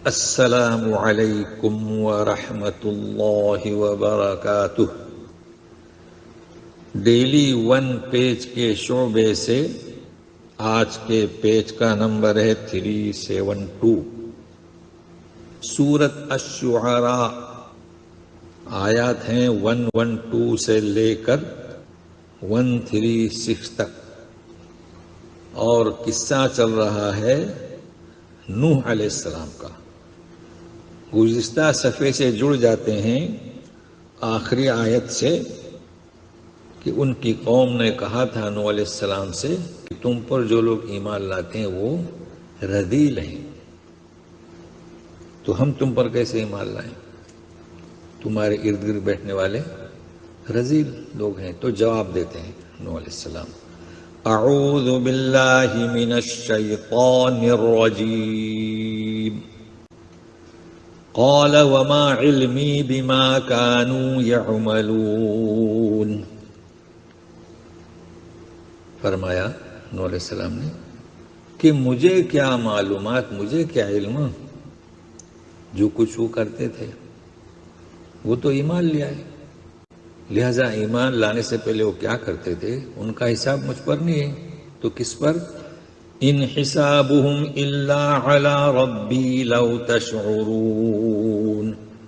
السلام علیکم ورحمۃ اللہ وبرکاتہ۔ ڈیلی ون پیج کے شعبے سے آج کے پیج کا نمبر ہے 372۔ سورت الشعراء، آیات ہیں 112 سے لے کر 136 تک، اور قصہ چل رہا ہے نوح علیہ السلام کا۔ گزشتہ صفحے سے جڑ جاتے ہیں آخری آیت سے کہ ان کی قوم نے کہا تھا نوح علیہ السلام سے کہ تم پر جو لوگ ایمان لاتے ہیں وہ رذیل ہیں، تو ہم تم پر کیسے ایمان لائیں؟ تمہارے ارد گرد بیٹھنے والے رذیل لوگ ہیں۔ تو جواب دیتے ہیں نوح علیہ السلام، اعوذ باللہ من الشیطان الرجیم، قال وما علمی بما كانوا يعملون۔ فرمایا نوح علیہ السلام نے کہ مجھے کیا معلومات، مجھے کیا علم، جو کچھ وہ کرتے تھے وہ تو ایمان لیا ہے، لہذا ایمان لانے سے پہلے وہ کیا کرتے تھے ان کا حساب مجھ پر نہیں ہے، تو کس پر؟ ان حسابهم الا علی ربی لو تشعرون،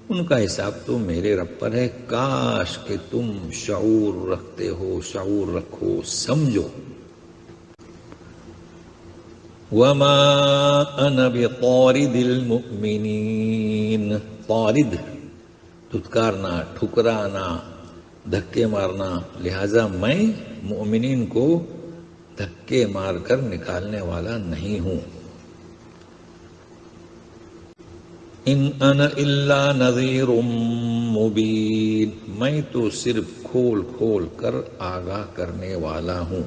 ان کا حساب تو میرے رب پر ہے، کاش کہ تم شعور رکھتے ہو، شعور رکھو، سمجھو۔ وما انا بطارد المؤمنین، طارد دھتکارنا، ٹھکرانا، دھکے مارنا، لہذا میں مومنین کو دھکے مار کر نکالنے والا نہیں ہوں۔ ان انا الا نذیر مبین، میں تو صرف کھول کھول کر آگاہ کرنے والا ہوں۔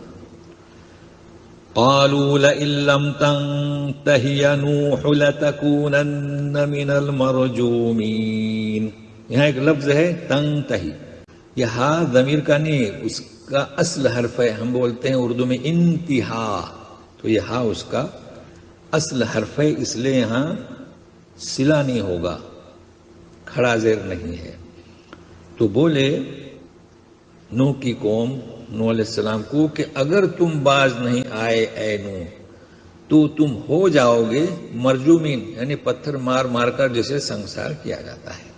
قالوا لئن لم تنتہ یا نوح لتکونن من المرجومین، یہاں ایک لفظ ہے تنتہی، یہ ہاں ضمیر کا نہیں، اس کا اصل حرف ہے، ہم بولتے ہیں اردو میں انتہا، تو یہ ہاں اس کا اصل حرف ہے، اس لیے یہاں صلہ نہیں ہوگا، کھڑا زیر نہیں ہے۔ تو بولے نوح کی قوم نوح علیہ السلام کو کہ اگر تم باز نہیں آئے اے نوح تو تم ہو جاؤ گے مرجومین، یعنی پتھر مار مار کر جسے سنسار کیا جاتا ہے۔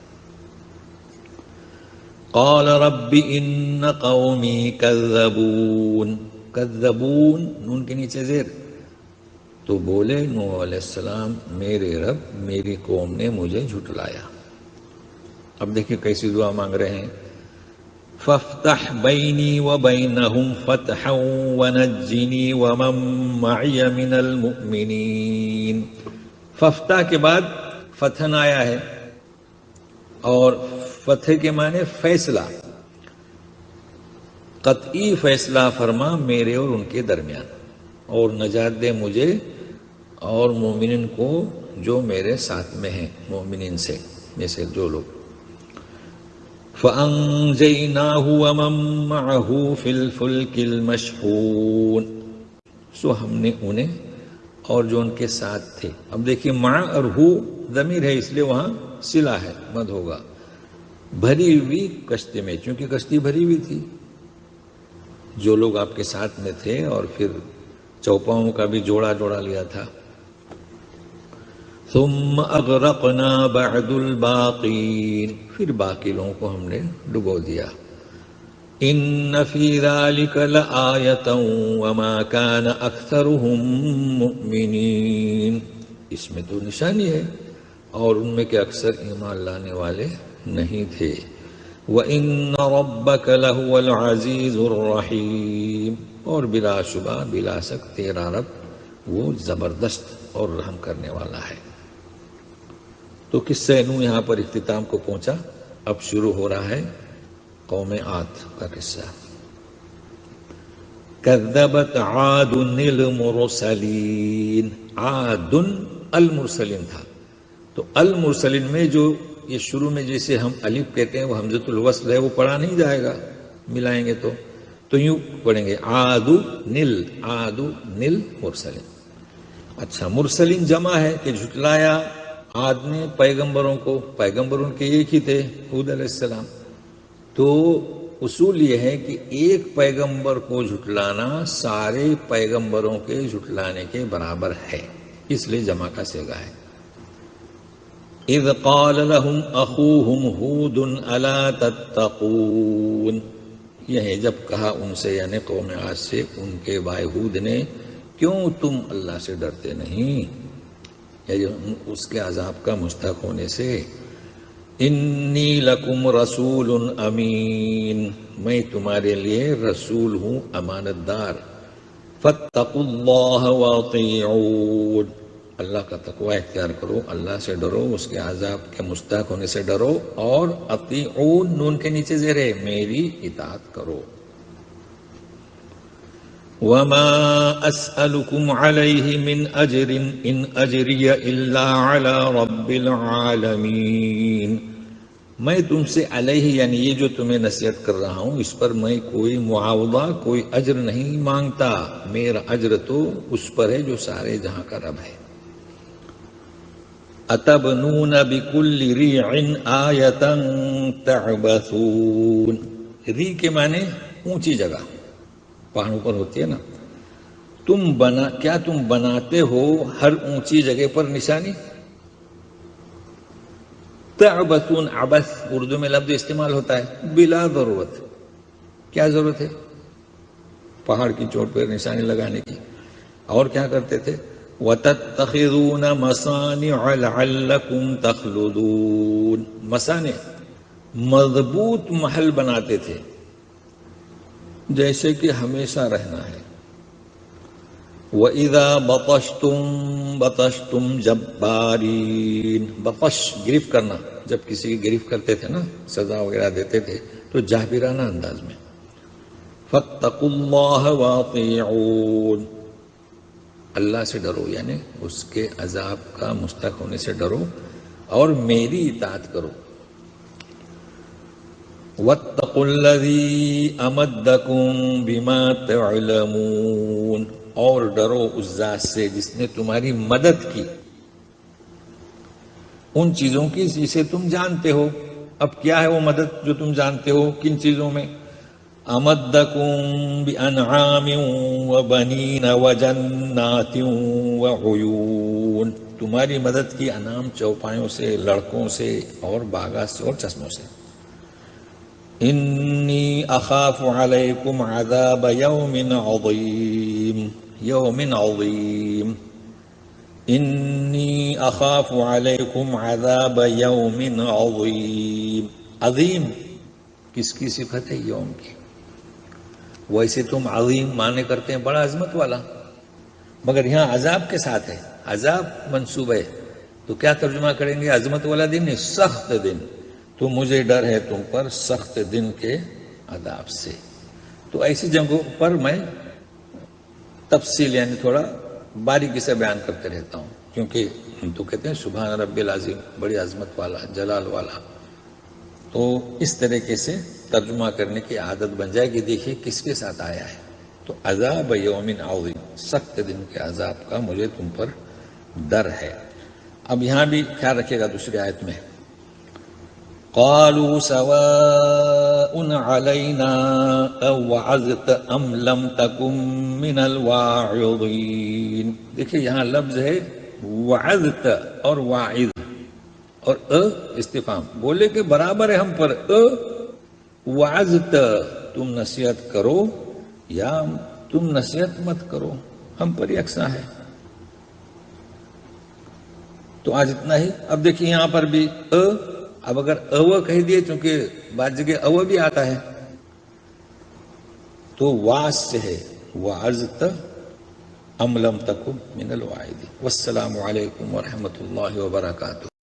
قال رب ان قومی کذبون، کذبون نون کے نیچے زیر، تو بولے نوح علیہ السلام میرے رب، میری قوم نے مجھے جھٹلایا۔ اب دیکھیں کیسی دعا مانگ رہے ہیں، فافتح بینی وبینہم فتحا ونجنی ومن معی من المؤمنین۔ ففتح کے بعد فتح آیا ہے، اور فتح کے معنی فیصلہ، قطعی فیصلہ فرما میرے اور ان کے درمیان، اور نجات دے مجھے اور مومنین کو جو میرے ساتھ میں ہیں، مومنین سے میں سے جو لوگ۔ فَأَنْجَيْنَاهُ وَمَن مَّعَهُ فِي الْفُلْكِ الْمَشْحُونِ، سو ہم نے انہیں اور جو ان کے ساتھ تھے، اب دیکھیے مع اور ہو ضمیر ہے اس لیے وہاں صلہ ہے، مد ہوگا، بھری ہوئی کشتی میں، چونکہ کشتی بھری ہوئی تھی، جو لوگ آپ کے ساتھ میں تھے، اور پھر چوپاؤں کا بھی جوڑا جوڑا لیا تھا۔ ثم اغرقنا بعد الباقین، پھر باقی لوگوں کو ہم نے ڈبو دیا۔ ان فی ذلک لآیۃ وما کان اکثرهم مؤمنین، اس میں تو نشانی ہے، اور ان میں کہ اکثر ایمان لانے والے نہیں تھے۔ وَإِنَّ رَبَّكَ لَهُوَ الْعَزِيزُ الرَّحِيمُ، اور بلا شبہ بلا شک تیرا رب وہ زبردست اور رحم کرنے والا ہے۔ تو قصہ نوح یہاں پر اختتام کو پہنچا، اب شروع ہو رہا ہے قوم عاد کا قصہ۔ کذبت عاد المرسلین، عاد المرسلین تھا، تو المرسلین میں جو یہ شروع میں جسے ہم الف کہتے ہیں وہ حمزۃ الوصل ہے، وہ پڑھا نہیں جائے گا، ملائیں گے تو یوں پڑھیں گے عاد نل مرسلین۔ اچھا، مرسلین جمع ہے کہ جھٹلایا عاد نے پیغمبروں کے ایک ہی تھے، ہود علیہ السلام. تو اصول یہ ہے کہ ایک پیغمبر کو جھٹلانا سارے پیغمبروں کے جھٹلانے کے برابر ہے، اس لیے جمع کا صیغہ ہے. اذ قال لهم اخوهم ہود الا تتقون، یہ ہے جب کہا ان سے، یعنی قوم عاد سے ان کے بھائی ہود نے، کیوں تم اللہ سے ڈرتے نہیں، یعنی اس کے عذاب کا مستحق ہونے سے. انی لکم رسول امین، میں تمہارے لیے رسول ہوں امانت دار. فاتقوا اللہ واطیعون، اللہ کا تقوی اختیار کرو، اللہ سے ڈرو، اس کے عذاب کے مستحق ہونے سے ڈرو، اور اطیعون نون کے نیچے زیر ہے، میری اطاعت کرو. وما اسألكم عليه من اجر ان اجری الا على رب العالمین، میں تم سے علیہ یعنی یہ جو تمہیں نصیحت کر رہا ہوں اس پر میں کوئی معاوضہ، کوئی اجر نہیں مانگتا، میرا اجر تو اس پر ہے جو سارے جہاں کا رب ہے. اتبنون بکل ریع آیۃ تعبثون، ری کے معنی اونچی جگہ، پہاڑوں پر ہوتی ہے نا. کیا تم بناتے ہو ہر اونچی جگہ پر نشانی. تعبثون، عبث اردو میں لفظ استعمال ہوتا ہے بلا ضرورت. کیا ضرورت ہے پہاڑ کی چوٹ پر نشانی لگانے کی؟ اور کیا کرتے تھے؟ وَتَتَّخِذُونَ مَصَانِعَ لَعَلَّكُمْ تَخْلُدُونَ، مصانع مضبوط محل بناتے تھے جیسے کہ ہمیشہ رہنا ہے. وَإِذَا بَطَشْتُمْ بَطَشْتُمْ جَبَّارِينَ، بطش گرفت کرنا، جب کسی کی گرفت کرتے تھے نا، سزا وغیرہ دیتے تھے تو جابرانہ انداز میں. فَاتَّقُوا اللَّهَ وَأَطِيعُونَ، اللہ سے ڈرو یعنی اس کے عذاب کا مستحق ہونے سے ڈرو اور میری اطاعت کرو. وَاتَّقُوا الَّذِي أَمَدَّكُم بِمَا تَعْلَمُونَ، اور ڈرو اس ذات سے جس نے تمہاری مدد کی ان چیزوں کی جسے تم جانتے ہو. اب کیا ہے وہ مدد جو تم جانتے ہو، کن چیزوں میں؟ امدکم بانعام وبنین وجنات وعیون، تمہاری مدد کی انعام چوپایوں سے، لڑکوں سے اور باغات سے اور چشموں سے. انی اخاف علیکم عذاب یوم عظیم، یوم عظیم، انی اخاف علیکم عذاب یوم عظیم. عظیم کس کی صفت ہے؟ یوم کی. ویسے تم عظیم معنی کرتے ہیں بڑا عظمت والا، مگر یہاں عذاب کے ساتھ ہے، عذاب منصوب ہے، تو کیا ترجمہ کریں گے؟ عظمت والا دن، سخت دن. تو مجھے ڈر ہے تم پر سخت دن کے عذاب سے. تو ایسی جگہوں پر میں تفصیل یعنی تھوڑا باریکی سے بیان کرتے رہتا ہوں، کیونکہ ہم تو کہتے ہیں سبحان رب العظیم، بڑی عظمت والا، جلال والا. تو اس طریقے سے ترجمہ کرنے کی عادت بن جائے کہ دیکھیے کس کے ساتھ آیا ہے. تو عذاب یوم عظیم، سخت دن کے عذاب کا مجھے تم پر ڈر ہے. اب یہاں بھی خیال رکھیے گا دوسری آیت میں، قالوا سواء علینا اوعظت ام لم تکن من الواعظین. دیکھیے یہاں لفظ ہے وعظت اور واعظ اور استفہام، بولے کہ برابر ہے ہم پر. وعظت تم نصیحت کرو یا تم نصیحت مت کرو، ہم پر یکساں ہے. تو آج اتنا ہی. اب دیکھیے یہاں پر بھی اب اگر او کہہ دیے، چونکہ بعض جگہ او بھی آتا ہے، تو واس سے ہے وعظت ام لم تکن من الواعظین. والسلام علیکم ورحمۃ اللہ وبرکاتہ.